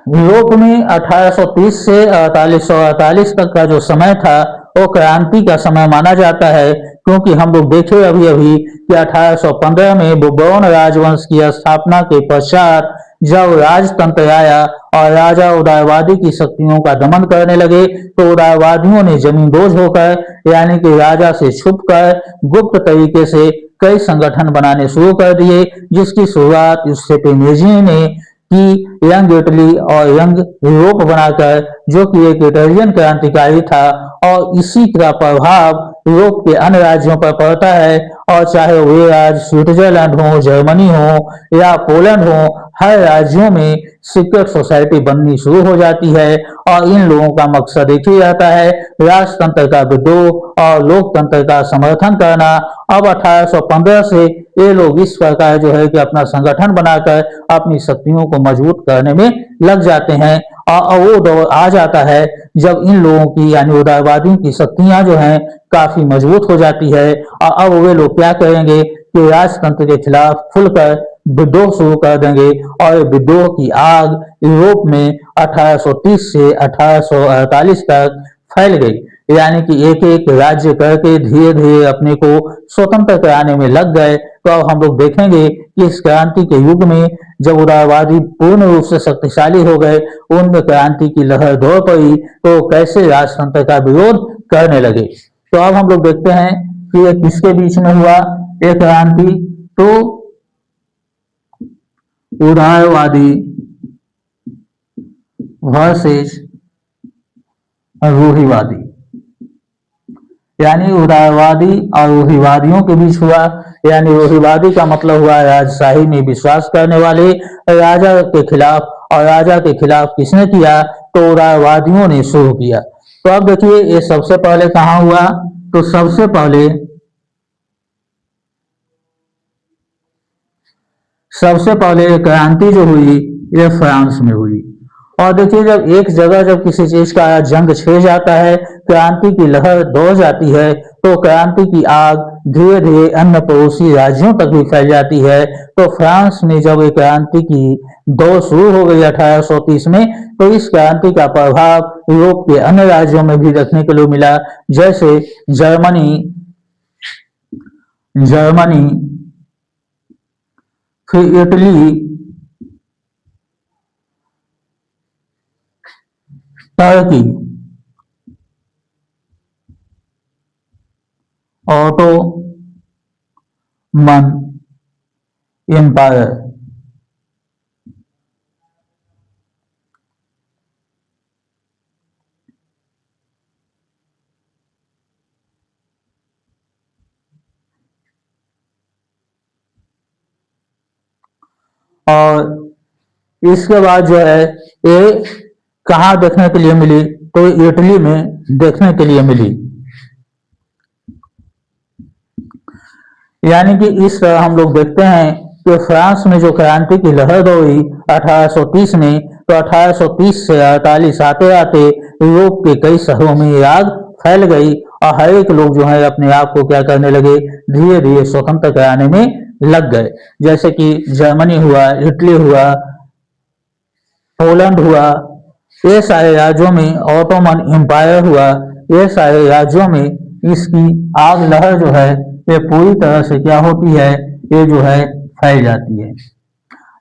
यूरोप में 1830 से 1848 तक का जो समय था वो क्रांति का समय माना जाता है, क्योंकि हम लोग देखे अभी अभी कि 1815 में बोबर्न राजवंश की स्थापना के पश्चात जब राजतंत्र आया और राजा उदारवादी की शक्तियों का दमन करने लगे, तो उदारवादियों ने जमींदोज होकर, यानी कि राजा से छुपकर गुप्त तरीके से कई संगठन बनाने शुरू कर दिए, जिसकी शुरुआत यूसेपे मेजी ने कि यंग इटली और यंग यूरोप बनाकर, जो कि एक इटालियन क्रांतिकारी था, और इसी का प्रभाव यूरोप के अन्य राज्यों पर पड़ता है। और चाहे वे राज्य स्विट्जरलैंड हो, जर्मनी हो या पोलैंड हो, हर राज्यों में सीक्रेट सोसाइटी बननी शुरू हो जाती है, और इन लोगों का मकसद एक ही रहता है, राजतंत्र का विद्रोह और लोकतंत्र का समर्थन करना। अब 1815 से ये लोग इस प्रकार जो है कि अपना संगठन बनाकर अपनी शक्तियों को मजबूत करने में लग जाते हैं, और वो दौर आ जाता है जब इन लोगों की यानी उदारवादियों की शक्तियां जो हैं काफी मजबूत हो जाती है, और अब वे लोग क्या करेंगे कि राजतंत्र के खिलाफ खुलकर विद्रोह शुरू कर देंगे, और विद्रोह की आग यूरोप में 1830 से 1848 तक फैल गई। यानी कि एक एक राज्य करके धीरे धीरे अपने को स्वतंत्र कराने में लग गए। तो अब हम लोग देखेंगे कि इस क्रांति के युग में जब उदारवादी पूर्ण रूप से शक्तिशाली हो गए, उनमें क्रांति की लहर दौड़ पड़ी, तो कैसे राजतंत्र का विरोध करने लगे। तो अब हम लोग देखते हैं कि ये किसके बीच में हुआ ये क्रांति। तो उदारवादी वर्सेस रूढ़िवादी, यानी उदारवादी और रूढ़िवादियों के बीच हुआ। यानी रूढ़िवादी का मतलब हुआ राजशाही में विश्वास करने वाले राजा के खिलाफ, और राजा के खिलाफ किसने किया, तो उदारवादियों ने शुरू किया। तो अब देखिए ये सबसे पहले कहाँ हुआ, तो सबसे पहले क्रांति जो हुई ये फ्रांस में हुई। और देखिए जब एक जगह जब किसी चीज का जंग छिड़ जाता है, क्रांति की लहर दौड़ जाती है, तो क्रांति की आग धीरे धीरे अन्य पड़ोसी राज्यों तक भी फैल जाती है। तो फ्रांस में जब ये क्रांति की दौड़ शुरू हो गई 1830 में, तो इस क्रांति का प्रभाव यूरोप के अन्य राज्यों में भी देखने के लिए मिला, जैसे जर्मनी जर्मनी फिर इटली, टर्की, ऑटोमन एम्पायर, और इसके बाद जो है ये कहाँ देखने के लिए मिली, तो इटली में देखने के लिए मिली। यानी कि इस तरह हम लोग देखते हैं कि फ्रांस में जो क्रांति की लहर दौड़ी 1830 में, तो 1830 से 48 आते आते यूरोप के कई शहरों में ये आग फैल गई और हर एक लोग जो है अपने आप को क्या करने लगे, धीरे धीरे स्वतंत्र कराने में लग गए। जैसे कि जर्मनी हुआ, इटली हुआ, पोलैंड हुआ, ये सारे राज्यों में ऑटोमन एम्पायर हुआ, ये सारे राज्यों में इसकी आग लहर जो है ये पूरी तरह से क्या होती है, ये जो है फैल जाती है।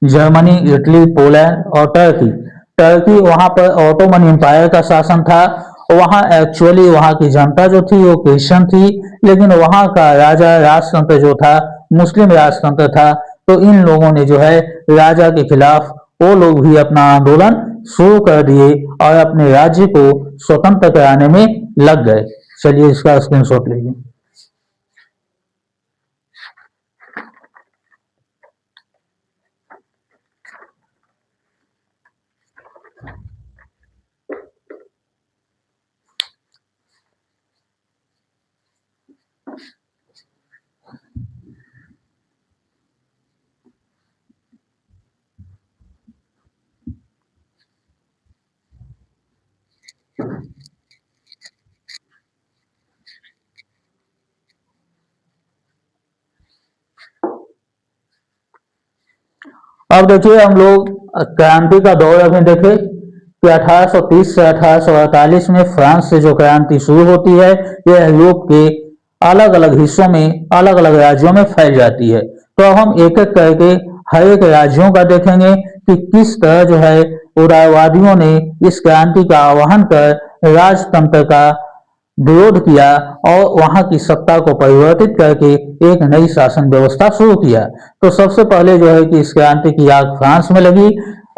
जर्मनी, इटली, पोलैंड और टर्की। टर्की वहां पर ऑटोमन एम्पायर का शासन था। वहां एक्चुअली वहां की जनता जो थी वो क्रिश्चियन थी, लेकिन वहां का राजा राजतंत्र जो था मुस्लिम राजतंत्र था। तो इन लोगों ने जो है राजा के खिलाफ वो लोग भी अपना आंदोलन शुरू कर दिए और अपने राज्य को स्वतंत्र कराने में लग गए। चलिए इसका स्क्रीनशॉट लीजिए। अब देखिए हम लोग क्रांति का दौर अभी देखे कि 1830 से 1848 में फ्रांस से जो क्रांति शुरू होती है यह यूरोप के अलग अलग हिस्सों में, अलग अलग राज्यों में फैल जाती है। तो अब हम एक एक करके हर एक राज्यों का देखेंगे कि किस तरह जो है उदारवादियों ने इस क्रांति का आह्वान कर राजतंत्र का विरोध किया और वहां की सत्ता को परिवर्तित करके एक नई शासन व्यवस्था शुरू किया। तो सबसे पहले जो है कि इस क्रांति की आग फ्रांस में लगी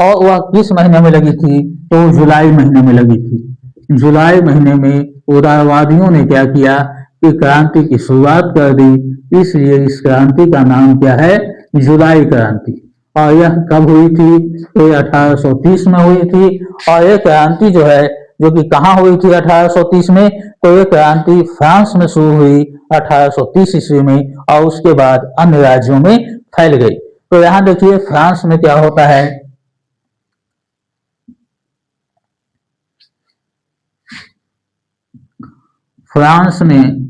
और वह किस महीने में लगी थी, तो जुलाई महीने में लगी थी। जुलाई महीने में उदारवादियों ने क्या किया कि क्रांति की शुरुआत कर दी, इसलिए इस क्रांति का नाम क्या है, जुलाई क्रांति। और यह कब हुई थी, ये 1830 में हुई थी। और यह क्रांति जो है जो कि कहाँ हुई थी 1830 में, तो ये क्रांति फ्रांस में शुरू हुई 1830 ईस्वी में और उसके बाद अन्य राज्यों में फैल गई। तो यहाँ देखिए फ्रांस में क्या होता है, फ्रांस में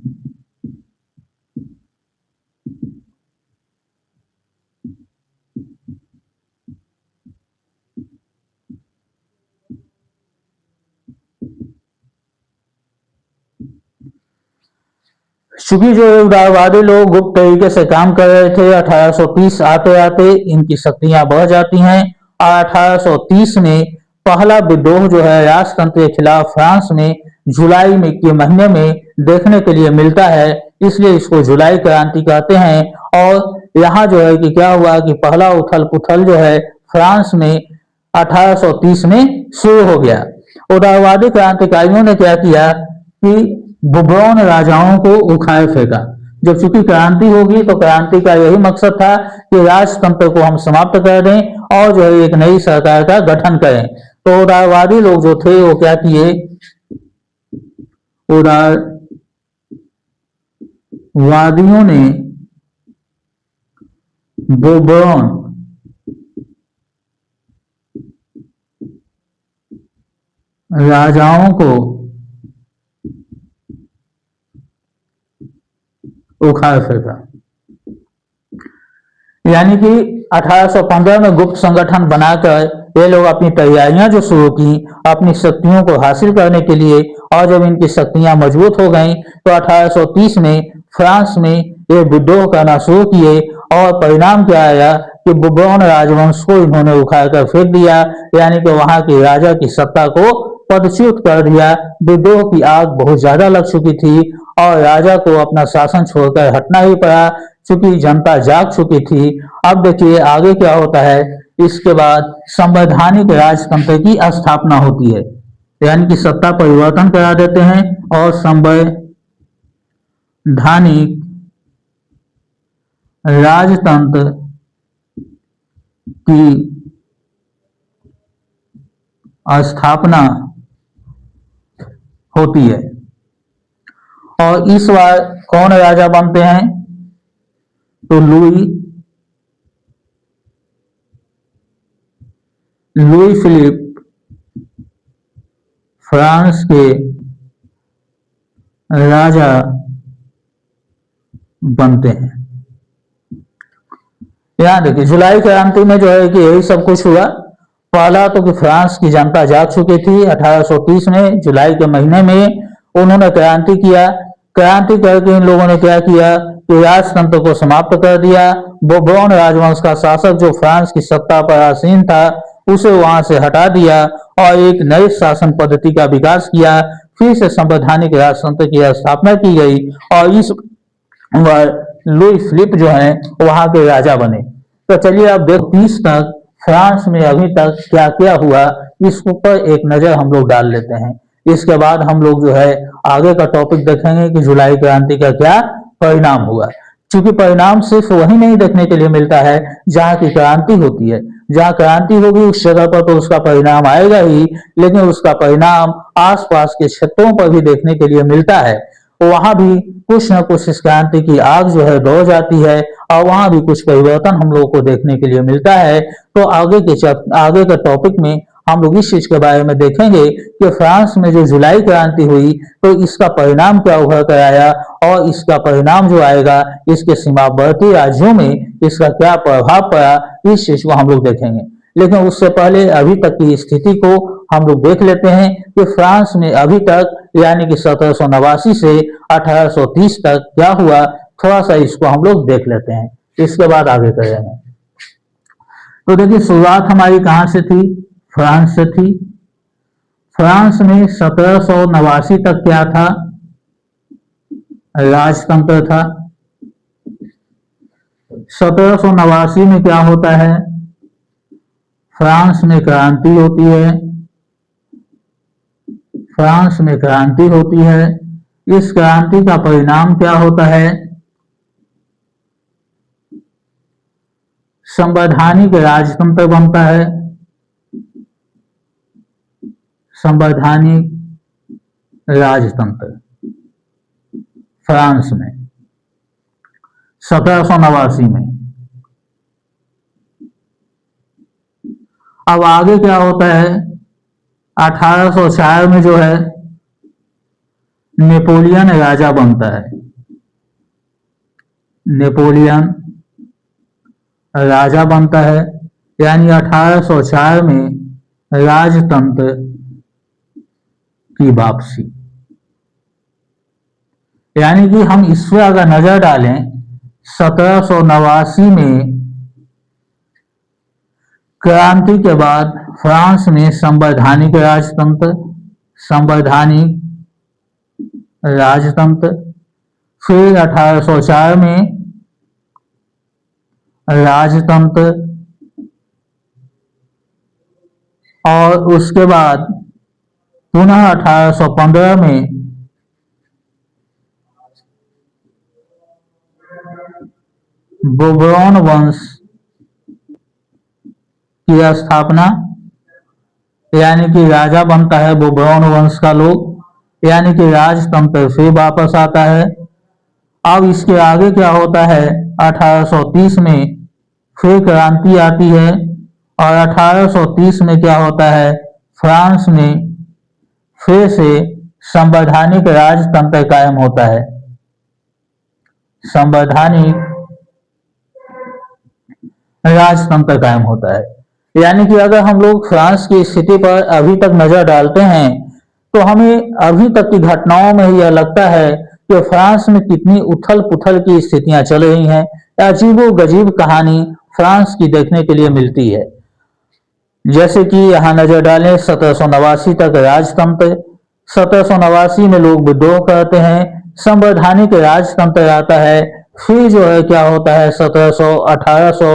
चूंकि जो उदारवादी लोग गुप्त तरीके से काम कर रहे थे, 1830 आते आते इनकी शक्तियां बढ़ जाती हैं और 1830 में पहला विद्रोह जो है राजतंत्र के खिलाफ फ्रांस में जुलाई में के महीने में देखने के लिए मिलता है, इसलिए इसको जुलाई क्रांति कहते हैं। और यहाँ जो है कि क्या हुआ कि पहला उथल पुथल जो है फ्रांस में 1830 में शुरू हो गया। उदारवादी क्रांतिकारियों ने क्या किया कि बुबौन राजाओं को उखाड़ फेंका। जब चूंकि क्रांति होगी तो क्रांति का यही मकसद था कि राजतंत्र को हम समाप्त कर दें और जो है एक नई सरकार का गठन करें। तो उदारवादी लोग जो थे वो क्या किए, उदारवादियों ने बुबौन राजाओं को उखाड़ फेंका। यानी कि 1815 में गुप्त संगठन बनाकर ये लोग अपनी तैयारियां जो शुरू की अपनी शक्तियों को हासिल करने के लिए, और जब इनकी शक्तियां मजबूत हो गईं तो 1830 में फ्रांस में ये विद्रोह करना शुरू किए। और परिणाम क्या आया कि बुबौन राजवंश को इन्होंने उखाड़ कर फेंक दिया, यानी कि वहां के राजा की सत्ता को पदच्युत कर दिया। विद्रोह की आग बहुत ज्यादा लग चुकी थी और राजा को अपना शासन छोड़कर हटना ही पड़ा, चूंकि जनता जाग चुकी थी। अब देखिए आगे क्या होता है, इसके बाद संवैधानिक राजतंत्र की स्थापना होती है, यानी कि सत्ता परिवर्तन करा देते हैं और संवैधानिक राजतंत्र की स्थापना होती है। और इस बार कौन राजा बनते हैं? तो लुई फिलिप फ्रांस के राजा बनते हैं। याद देखिए, जुलाई क्रांति में जो है कि यही सब कुछ हुआ। पहला तो कि फ्रांस की जनता जाग चुकी थी। 1830 में जुलाई के महीने में उन्होंने क्रांति किया। क्रांति करके इन लोगों ने क्या किया कि राजतंत्र को समाप्त कर दिया। बोर्बोन राजवंश का शासक जो फ्रांस की सत्ता पर आसीन था उसे वहां से हटा दिया और एक नई शासन पद्धति का विकास किया। फिर से संवैधानिक राजतंत्र की स्थापना की गई और इस लुई फिलिप जो है वहां के राजा बने। तो चलिए अब देखो 30 तक फ्रांस में अभी तक क्या क्या हुआ, इस ऊपर एक नजर हम लोग डाल लेते हैं। इसके बाद हम लोग जो है आगे का टॉपिक देखेंगे कि जुलाई क्रांति का क्या परिणाम हुआ। क्योंकि परिणाम सिर्फ वही नहीं देखने के लिए मिलता है जहाँ की क्रांति होती है। जहाँ क्रांति होगी उस जगह पर तो उसका परिणाम आएगा ही, लेकिन उसका परिणाम आसपास के क्षेत्रों पर भी देखने के लिए मिलता है। वहां भी कुछ न कुछ इस क्रांति की आग जो है दौड़ जाती है और वहां भी कुछ परिवर्तन हम लोगों को देखने के लिए मिलता है। तो आगे के टॉपिक में हम लोग इस चीज के बारे में देखेंगे कि फ्रांस में जो जुलाई क्रांति हुई तो इसका परिणाम क्या उभर कर आया और इसका परिणाम जो आएगा इसके सीमावर्ती राज्यों में इसका क्या प्रभाव पड़ा, इस चीज को हम लोग देखेंगे। लेकिन उससे पहले अभी तक की स्थिति को हम लोग देख लेते हैं कि फ्रांस में अभी तक यानी कि 1789 से 1830 तक क्या हुआ। थोड़ा सा इसको हम लोग देख लेते हैं, इसके बाद आगे करेंगे। तो देखिए, शुरुआत हमारी कहां से थी? फ्रांस से थी। फ्रांस में 1789 तक क्या था? राजतंत्र था। 1789 में क्या होता है? फ्रांस में क्रांति होती है। फ्रांस में क्रांति होती है। इस क्रांति का परिणाम क्या होता है? संवैधानिक राजतंत्र बनता है। संवैधानिक राजतंत्र फ्रांस में 1789 में। अब आगे क्या होता है? 1804 में जो है नेपोलियन राजा बनता है। नेपोलियन राजा बनता है, यानी 1804 में राजतंत्र की वापसी। यानी कि हम इस पर अगर नजर डालें 1789 में क्रांति के बाद फ्रांस में संवैधानिक राजतंत्र, फिर 1804 में राजतंत्र और उसके बाद पुनः 1815 में बोर्बोन वंश की स्थापना, यानी कि राजा बनता है बोर्बोन वंश का लोग, यानी कि राजतंत्र फिर वापस आता है। अब इसके आगे क्या होता है? 1830 में फिर क्रांति आती है और 1830 में क्या होता है? फ्रांस में फिर से संवैधानिक राजतंत्र कायम होता है। संवैधानिक राजतंत्र कायम होता है। यानी कि अगर हम लोग फ्रांस की स्थिति पर अभी तक नजर डालते हैं तो हमें अभी तक की घटनाओं में यह लगता है कि फ्रांस में कितनी उथल पुथल की स्थितियां चल रही हैं। अजीबो गजीब कहानी फ्रांस की देखने के लिए मिलती है। जैसे कि यहां नजर डालें 1789 तक राजतंत्र, 1789 में लोग विद्रोह करते हैं, संवैधानिक राजतंत्र आता है। फिर जो है क्या होता है 1700 1800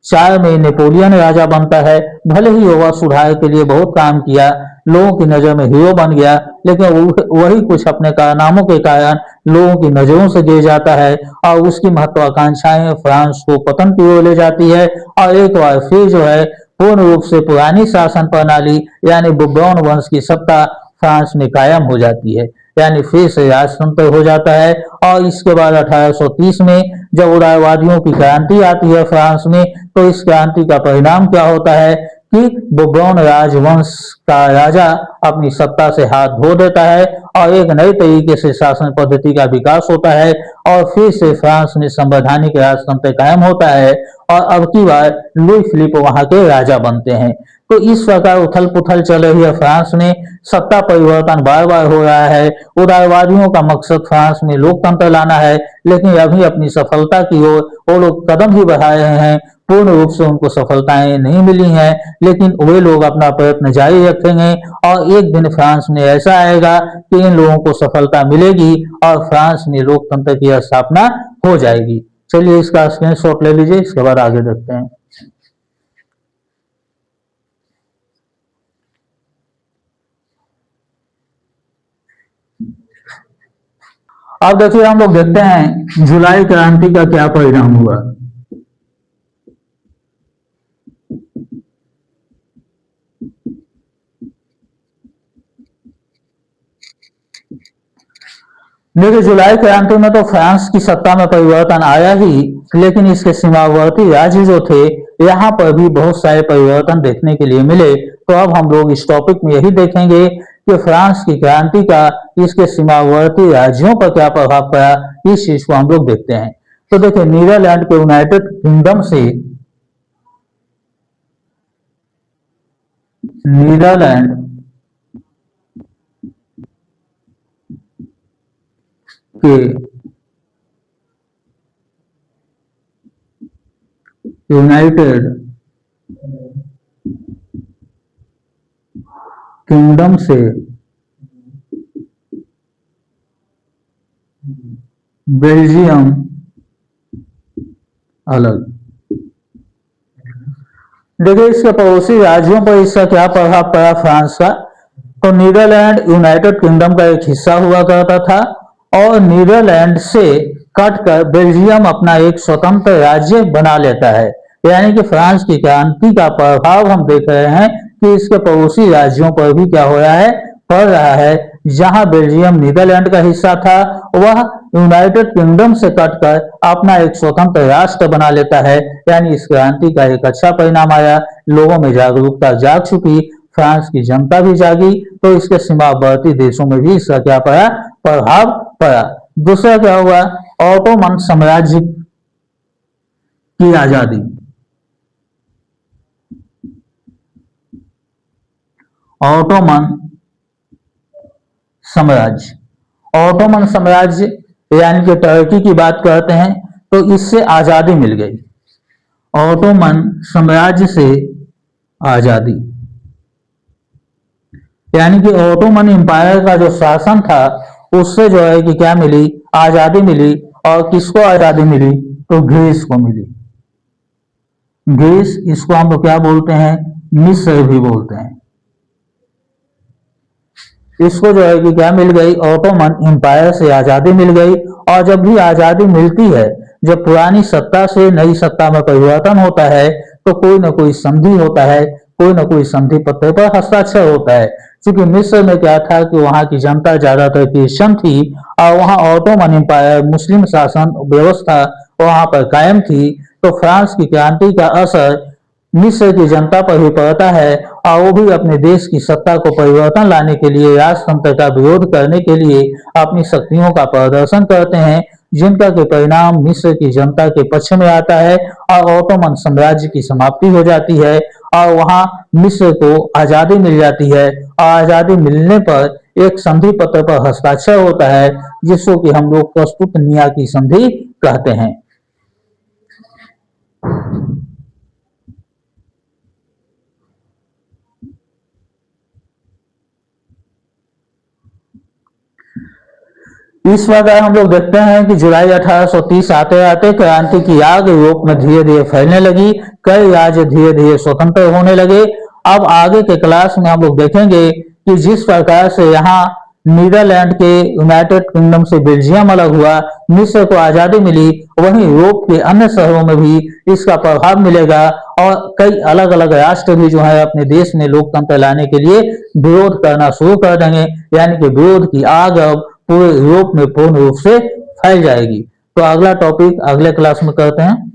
4 में नेपोलियन राजा बनता है। भले ही वह सुधार के लिए बहुत काम किया, लोगों की नजर में हीरो बन गया, लेकिन वही कुछ अपने कारनामों के कारण लोगों की नजरों से गिर जाता है और उसकी महत्वाकांक्षाएं फ्रांस को पतन की ओर ले जाती है। और एक बार फिर जो है पूर्ण रूप से पुरानी शासन प्रणाली यानी बुर्बोन वंश की सत्ता फ्रांस में कायम हो जाती है, यानी फिर से राजतंत्र हो जाता है। और इसके बाद 1830 में जब उदारवादियों की क्रांति आती है फ्रांस में, तो इस क्रांति का परिणाम क्या होता है कि बुर्बोन राजवंश का राजा अपनी सत्ता से हाथ धो देता है और एक नई तरीके से शासन पद्धति का विकास होता है और फिर से फ्रांस में संवैधानिक राजतंत्र कायम होता है और अब की बार लुई फिलिप वहां के राजा बनते हैं। तो इस प्रकार उथल पुथल चल रही है फ्रांस में, सत्ता परिवर्तन बार बार हो रहा है। उदारवादियों का मकसद फ्रांस में लोकतंत्र लाना है, लेकिन अभी अपनी सफलता की ओर वो लोग कदम ही बढ़ा रहे हैं। पूर्ण रूप से उनको सफलताएं नहीं मिली हैं, लेकिन वे लोग अपना प्रयत्न जारी रखेंगे और एक दिन फ्रांस में ऐसा आएगा कि इन लोगों को सफलता मिलेगी और फ्रांस में लोकतंत्र की स्थापना हो जाएगी। चलिए इसका स्क्रीनशॉट ले लीजिए, इसके बाद आगे देखते हैं। अब देखिए हम लोग देखते हैं जुलाई क्रांति का क्या परिणाम हुआ। देखिए जुलाई क्रांति में तो फ्रांस की सत्ता में परिवर्तन आया ही, लेकिन इसके सीमावर्ती राज्य जो थे यहाँ पर भी बहुत सारे परिवर्तन देखने के लिए मिले। तो अब हम लोग इस टॉपिक में यही देखेंगे कि फ्रांस की क्रांति का इसके सीमावर्ती राज्यों पर क्या प्रभाव पड़ा, इस चीज को हम लोग देखते हैं। तो देखिए नीदरलैंड के यूनाइटेड किंगडम से नीदरलैंड के यूनाइटेड किंगडम से बेल्जियम अलग। देखिए इसके पड़ोसी राज्यों पर इसका क्या प्रभाव पड़ा फ्रांस का। तो नीदरलैंड यूनाइटेड किंगडम का एक हिस्सा हुआ करता था और नीदरलैंड से कटकर बेल्जियम अपना एक स्वतंत्र राज्य बना लेता है। यानी कि फ्रांस की क्रांति का प्रभाव हम देख रहे हैं कि इसके पड़ोसी राज्यों पर भी क्या हो रहा है, पड़ रहा है। जहां बेल्जियम नीदरलैंड का हिस्सा था, वह यूनाइटेड किंगडम से कटकर अपना एक स्वतंत्र राष्ट्र बना लेता है। यानी इस क्रांति का एक अच्छा परिणाम आया, लोगों में जागरूकता जाग चुकी, फ्रांस की जनता भी जागी, तो इसके सीमावर्ती देशों में भी इसका क्या पड़ा, प्रभाव पड़ा। दूसरा क्या हुआ, ऑटोमन साम्राज्य की आजादी। ऑटोमन साम्राज्य, ऑटोमन साम्राज्य यानी कि टर्की की बात करते हैं, तो इससे आजादी मिल गई। ऑटोमन साम्राज्य से आजादी यानी कि ऑटोमन एम्पायर का जो शासन था उससे जो है कि क्या मिली, आजादी मिली। और किसको आजादी मिली, तो ग्रीस को मिली। ग्रीस, इसको हम लोग क्या बोलते हैं, मिस्र भी बोलते हैं। इसको जो है कि क्या मिल गई, ऑटोमन एम्पायर से आजादी मिल गई। और जब भी आजादी मिलती है, जब पुरानी सत्ता से नई सत्ता में परिवर्तन होता है, तो कोई ना कोई संधि होता है, कोई ना कोई संधि पत्र पर हस्ताक्षर होता है। क्योंकि मिस्र में क्या था कि वहां की जनता ज्यादातर क्रिश्चियन थी और वहां ऑटोमन एम्पायर मुस्लिम शासन व्यवस्था वहां पर कायम थी। तो फ्रांस की क्रांति का असर मिस्र की जनता पर भी पड़ता है और वो भी अपने देश की सत्ता को परिवर्तन लाने के लिए, राजतंत्र का विरोध करने के लिए अपनी शक्तियों का प्रदर्शन करते हैं, जिनका के परिणाम मिस्र की जनता के पक्ष में आता है और ऑटोमन साम्राज्य की समाप्ति हो जाती है और वहां मिस्र को आजादी मिल जाती है। और आजादी मिलने पर एक संधि पत्र पर हस्ताक्षर होता है, जिसको कि हम लोग प्रस्तुतनिया की संधि कहते हैं। इस प्रकार हम लोग देखते हैं कि जुलाई 1830 आते आते क्रांति की आग यूरोप में धीरे धीरे फैलने लगी। कई राज्य धीरे धीरे स्वतंत्र होने लगे। अब आगे के क्लास में हम लोग देखेंगे कि जिस प्रकार से यहाँ नीदरलैंड के यूनाइटेड किंगडम से बेल्जियम अलग हुआ, मिस्र को आजादी मिली, वहीं यूरोप के अन्य शहरों में भी इसका प्रभाव मिलेगा और कई अलग अलग राष्ट्र भी जो है अपने देश में लोकतंत्र लाने के लिए विरोध करना शुरू कर देंगे, यानी कि विरोध की आग अब पूरे यूरोप में पूर्ण रूप से फैल जाएगी। तो अगला टॉपिक अगले क्लास में करते हैं।